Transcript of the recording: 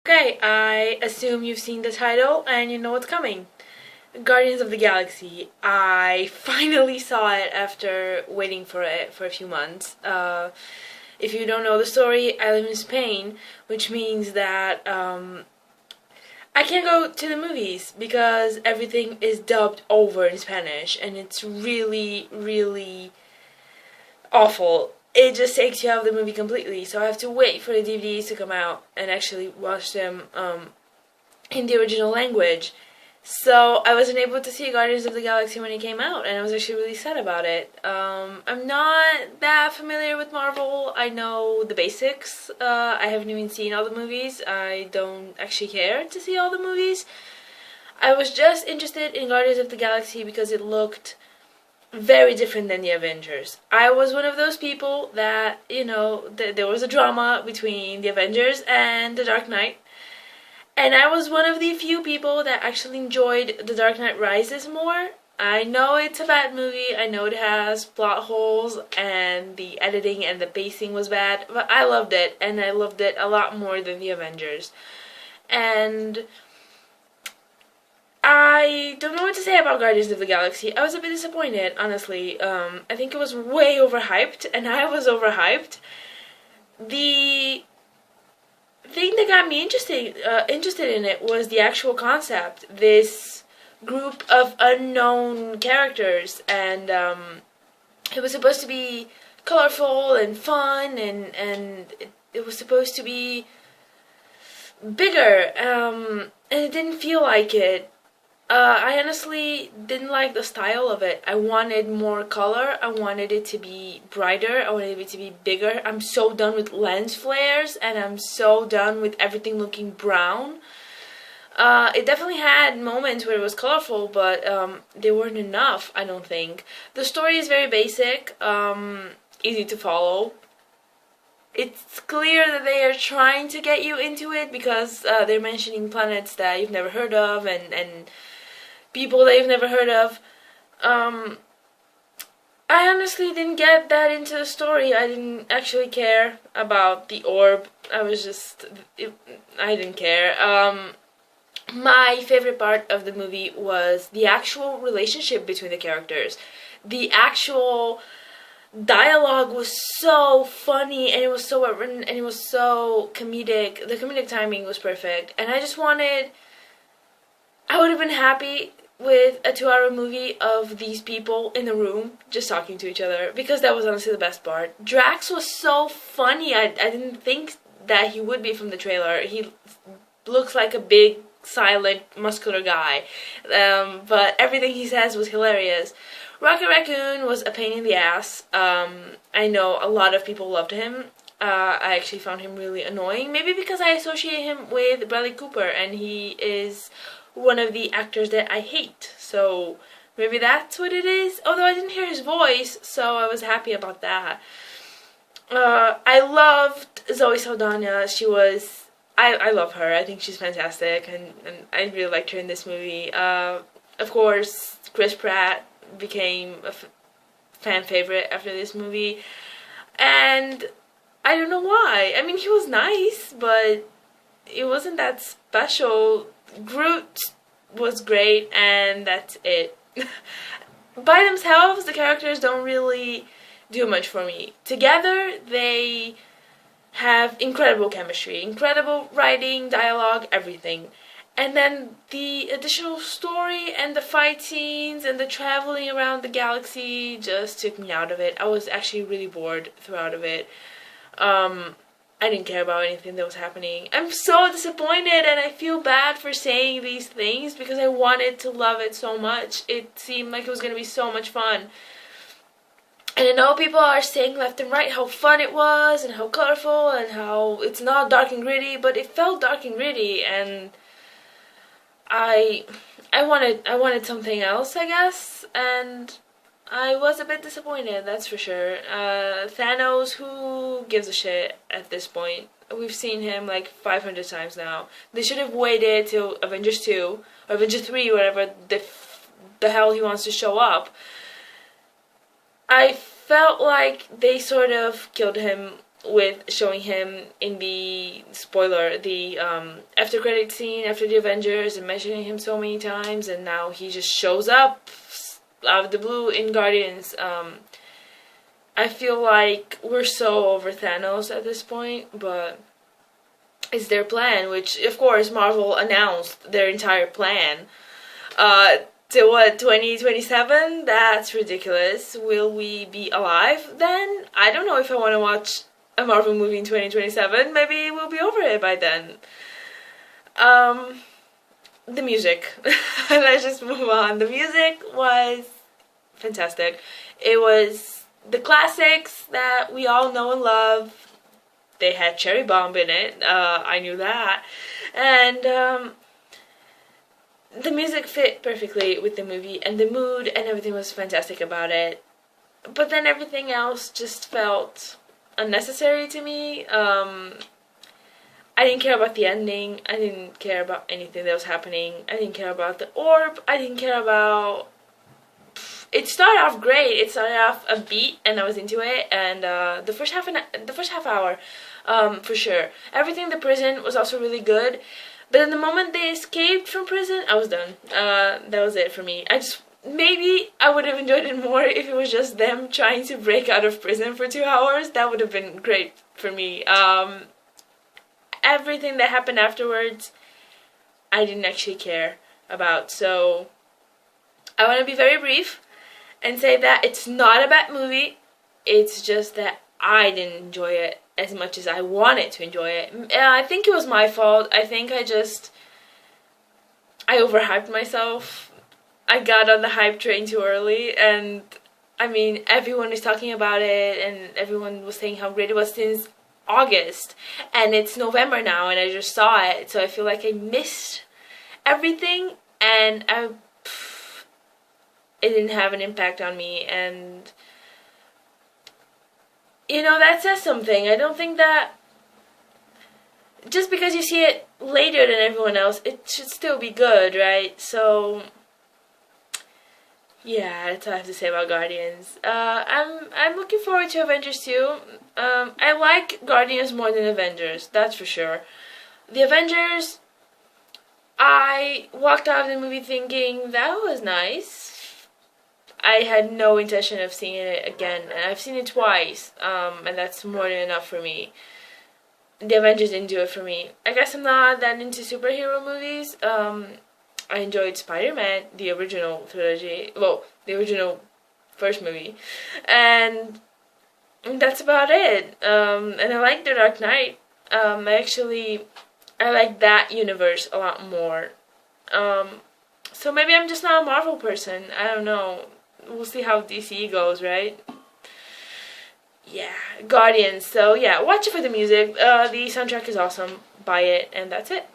Okay, I assume you've seen the title and you know what's coming. Guardians of the Galaxy. I finally saw it after waiting for it for a few months. If you don't know the story, I live in Spain, which means that I can't go to the movies because everything is dubbed over in Spanish, and it's really, really awful. It just takes you out of the movie completely, so I have to wait for the DVDs to come out and actually watch them in the original language. So I wasn't able to see Guardians of the Galaxy when it came out, and I was actually really sad about it. I'm not that familiar with Marvel. I know the basics. I haven't even seen all the movies. I don't actually care to see all the movies. I was just interested in Guardians of the Galaxy because it looked very different than the Avengers. I was one of those people that, there was a drama between the Avengers and the Dark Knight. And I was one of the few people that actually enjoyed The Dark Knight Rises more. I know it's a bad movie, I know it has plot holes, and the editing and the pacing was bad, but I loved it, and I loved it a lot more than the Avengers. And I don't know what to say about Guardians of the Galaxy. I was a bit disappointed, honestly. I think it was way overhyped, and I was overhyped. The thing that got me interested in it was the actual concept. This group of unknown characters, and it was supposed to be colorful and fun, and it was supposed to be bigger, and it didn't feel like it. I honestly didn't like the style of it. I wanted more color, I wanted it to be brighter, I wanted it to be bigger. I'm so done with lens flares, and I'm so done with everything looking brown. It definitely had moments where it was colorful, but they weren't enough, I don't think. The story is very basic, easy to follow. It's clear that they are trying to get you into it because they're mentioning planets that you've never heard of, and people that you've never heard of. I honestly didn't get that into the story. I didn't actually care about the orb. I didn't care. My favorite part of the movie was the actual relationship between the characters. The actual dialogue was so funny, and it was so well written, and it was so comedic. The comedic timing was perfect, and I would have been happy with a 2-hour movie of these people in the room just talking to each other, because that was honestly the best part. Drax was so funny. I didn't think that he would be from the trailer. He looks like a big, silent, muscular guy, but everything he says was hilarious. Rocket Raccoon was a pain in the ass. I know a lot of people loved him. I actually found him really annoying, maybe because I associate him with Bradley Cooper, and he is one of the actors that I hate, so maybe that's what it is. Although I didn't hear his voice, so I was happy about that. I loved Zoe Saldana. I love her. I think she's fantastic, and I really liked her in this movie. Of course, Chris Pratt became a fan favorite after this movie, and I don't know why. I mean, he was nice, but it wasn't that special. Groot was great, and that's it. By themselves, the characters don't really do much for me. Together, they have incredible chemistry, incredible writing, dialogue, everything. And then the additional story and the fight scenes and the traveling around the galaxy just took me out of it. I was actually really bored throughout of it. I didn't care about anything that was happening. I'm so disappointed, and I feel bad for saying these things because I wanted to love it so much. It seemed like it was going to be so much fun. And I know people are saying left and right how fun it was and how colorful and how it's not dark and gritty, but it felt dark and gritty, and I wanted something else, I guess, and I was a bit disappointed, that's for sure. Thanos, who gives a shit at this point? We've seen him like 500 times now. They should have waited till Avengers 2, or Avengers 3, whatever the hell he wants to show up. I felt like they sort of killed him with showing him in the spoiler, the after credit scene after the Avengers, and mentioning him so many times, and now he just shows up out of the blue in Guardians. I feel like we're so over Thanos at this point, but it's their plan, which of course Marvel announced their entire plan. To what, 2027? That's ridiculous. Will we be alive then? I don't know if I want to watch a Marvel movie in 2027. Maybe we'll be over it by then. The music. Let's just move on. The music was fantastic. It was the classics that we all know and love. They had Cherry Bomb in it. I knew that. And the music fit perfectly with the movie, and the mood and everything was fantastic about it. But then everything else just felt unnecessary to me. I didn't care about the ending. I didn't care about anything that was happening. I didn't care about the orb. I didn't care about... It started off great. It started off a beat, and I was into it. And the first half hour, for sure. Everything in the prison was also really good. But in the moment they escaped from prison, I was done. That was it for me. Maybe I would have enjoyed it more if it was just them trying to break out of prison for 2 hours. That would have been great for me. Everything that happened afterwards, I didn't actually care about. So I want to be very brief and say that it's not a bad movie. It's just that I didn't enjoy it as much as I wanted to enjoy it. I think it was my fault. I think I overhyped myself. I got on the hype train too early, and I mean, everyone is talking about it, and everyone was saying how great it was since August, and it's November now, and I just saw it, so I feel like I missed everything, and it didn't have an impact on me, and you know, that says something. I don't think that just because you see it later than everyone else, it should still be good, right? So, yeah, that's all I have to say about Guardians. I'm looking forward to Avengers 2. I like Guardians more than Avengers, that's for sure. The Avengers, I walked out of the movie thinking, that was nice. I had no intention of seeing it again, and I've seen it twice, and that's more than enough for me. The Avengers didn't do it for me. I guess I'm not that into superhero movies. I enjoyed Spider-Man, the original trilogy, well, the original first movie, and that's about it. And I like The Dark Knight. I like that universe a lot more. So maybe I'm just not a Marvel person. I don't know. We'll see how DC goes, right? Yeah, Guardians. So yeah, watch it for the music. The soundtrack is awesome. Buy it, and that's it.